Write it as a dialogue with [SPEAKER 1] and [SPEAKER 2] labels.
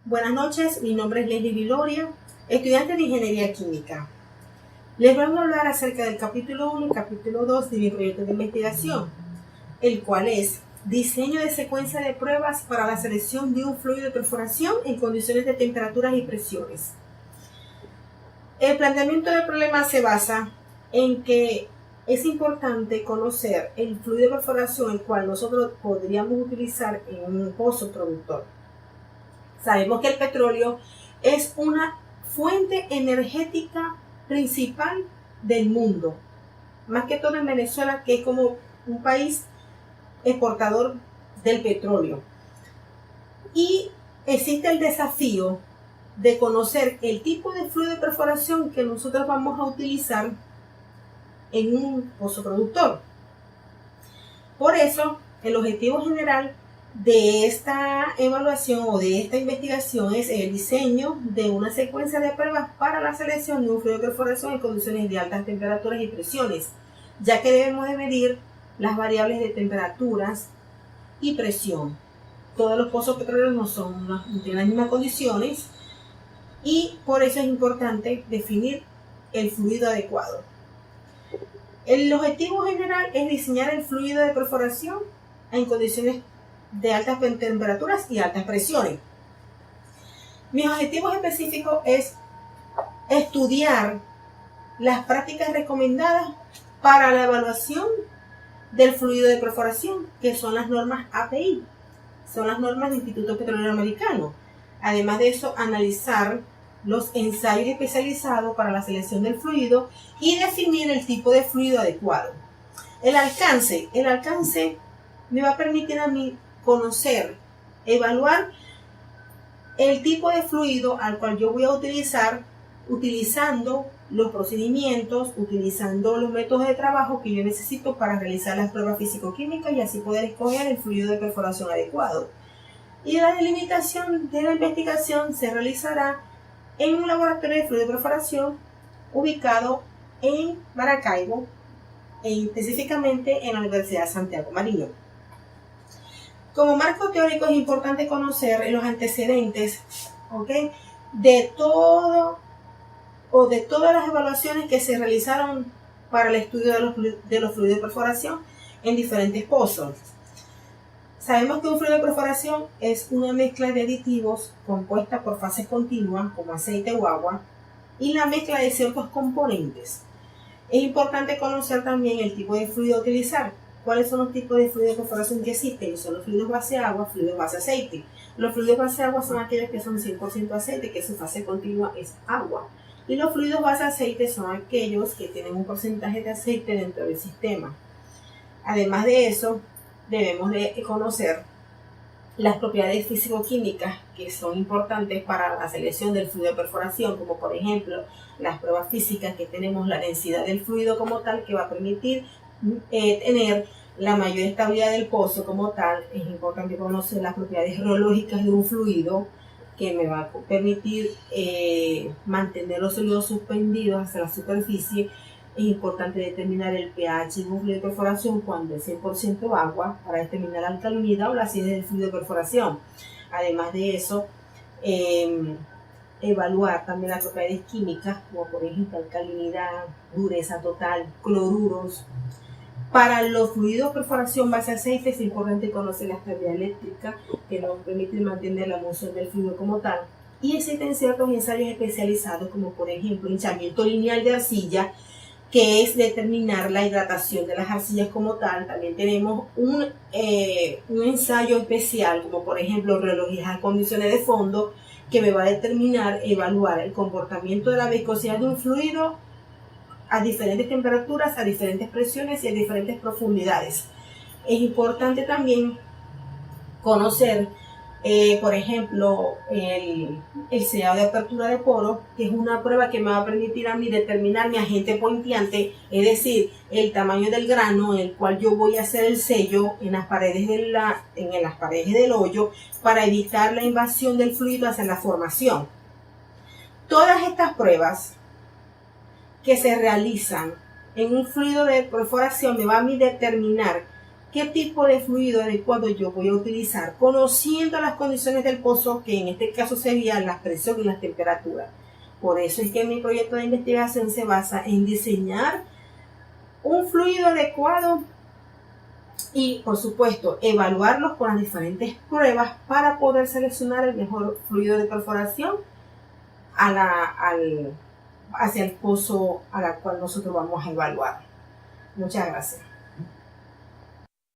[SPEAKER 1] Buenas noches, mi nombre es Leslie Viloria, estudiante de Ingeniería Química. Les voy a hablar acerca del capítulo 1 y capítulo 2 de mi proyecto de investigación, el cual es diseño de secuencia de pruebas para la selección de un fluido de perforación en condiciones de temperaturas y presiones. El planteamiento del problema se basa en que es importante conocer el fluido de perforación el cual nosotros podríamos utilizar en un pozo productor. Sabemos que el petróleo es una fuente energética principal del mundo, más que todo en Venezuela, que es como un país exportador del petróleo. Y existe el desafío de conocer el tipo de fluido de perforación que nosotros vamos a utilizar en un pozo productor. Por eso, el objetivo general de esta evaluación o de esta investigación es el diseño de una secuencia de pruebas para la selección de un fluido de perforación en condiciones de altas temperaturas y presiones, ya que debemos de medir las variables de temperaturas y presión. Todos los pozos petroleros no tienen las mismas condiciones y por eso es importante definir el fluido adecuado. El objetivo general es diseñar el fluido de perforación en condiciones de altas temperaturas y altas presiones. Mis objetivos específicos es estudiar las prácticas recomendadas para la evaluación del fluido de perforación, que son las normas API, son las normas del Instituto Petrolero Americano. Además de eso, analizar los ensayos especializados para la selección del fluido y definir el tipo de fluido adecuado. El alcance me va a permitir a mí conocer, evaluar el tipo de fluido al cual yo voy a utilizar, utilizando los procedimientos, utilizando los métodos de trabajo que yo necesito para realizar las pruebas físico-químicas y así poder escoger el fluido de perforación adecuado. Y la delimitación de la investigación se realizará en un laboratorio de fluido de perforación ubicado en Maracaibo, específicamente en la Universidad de Santiago Mariño. Como marco teórico es importante conocer los antecedentes, de todas las evaluaciones que se realizaron para el estudio de los fluidos de perforación en diferentes pozos. Sabemos que un fluido de perforación es una mezcla de aditivos compuesta por fases continuas como aceite o agua y la mezcla de ciertos componentes. Es importante conocer también el tipo de fluido a utilizar. ¿Cuáles son los tipos de fluidos de perforación que existen? Son los fluidos base agua, fluidos base aceite. Los fluidos base agua son aquellos que son 100% aceite, que su fase continua es agua. Y los fluidos base aceite son aquellos que tienen un porcentaje de aceite dentro del sistema. Además de eso, debemos de conocer las propiedades físico-químicas que son importantes para la selección del fluido de perforación, como por ejemplo las pruebas físicas que tenemos, la densidad del fluido como tal, que va a permitir tener la mayor estabilidad del pozo como tal. Es importante conocer las propiedades geológicas de un fluido que me va a permitir mantener los sólidos suspendidos hacia la superficie. Es importante determinar el pH de un fluido de perforación cuando es 100% agua para determinar la alcalinidad o la acidez del fluido de perforación. Además de eso, evaluar también las propiedades químicas, como por ejemplo alcalinidad, dureza total, cloruros. Para los fluidos de perforación base aceite es importante conocer la estabilidad eléctrica que nos permite mantener la emulsión del fluido como tal. Y existen ciertos ensayos especializados, como por ejemplo hinchamiento lineal de arcilla, que es determinar la hidratación de las arcillas como tal. También tenemos un ensayo especial, como por ejemplo relojear condiciones de fondo, que me va a determinar, evaluar el comportamiento de la viscosidad de un fluido a diferentes temperaturas, a diferentes presiones y a diferentes profundidades. Es importante también conocer, por ejemplo, el sellado de apertura de poros, que es una prueba que me va a permitir a mí determinar mi agente pointeante, es decir, el tamaño del grano en el cual yo voy a hacer el sello en las paredes del hoyo para evitar la invasión del fluido hacia la formación. Todas estas pruebas que se realizan en un fluido de perforación me va a determinar qué tipo de fluido adecuado yo voy a utilizar, conociendo las condiciones del pozo, que en este caso serían la presión y la temperatura. Por eso es que mi proyecto de investigación se basa en diseñar un fluido adecuado y, por supuesto, evaluarlos con las diferentes pruebas para poder seleccionar el mejor fluido de perforación hacia el pozo a la cual nosotros vamos a evaluar. Muchas gracias.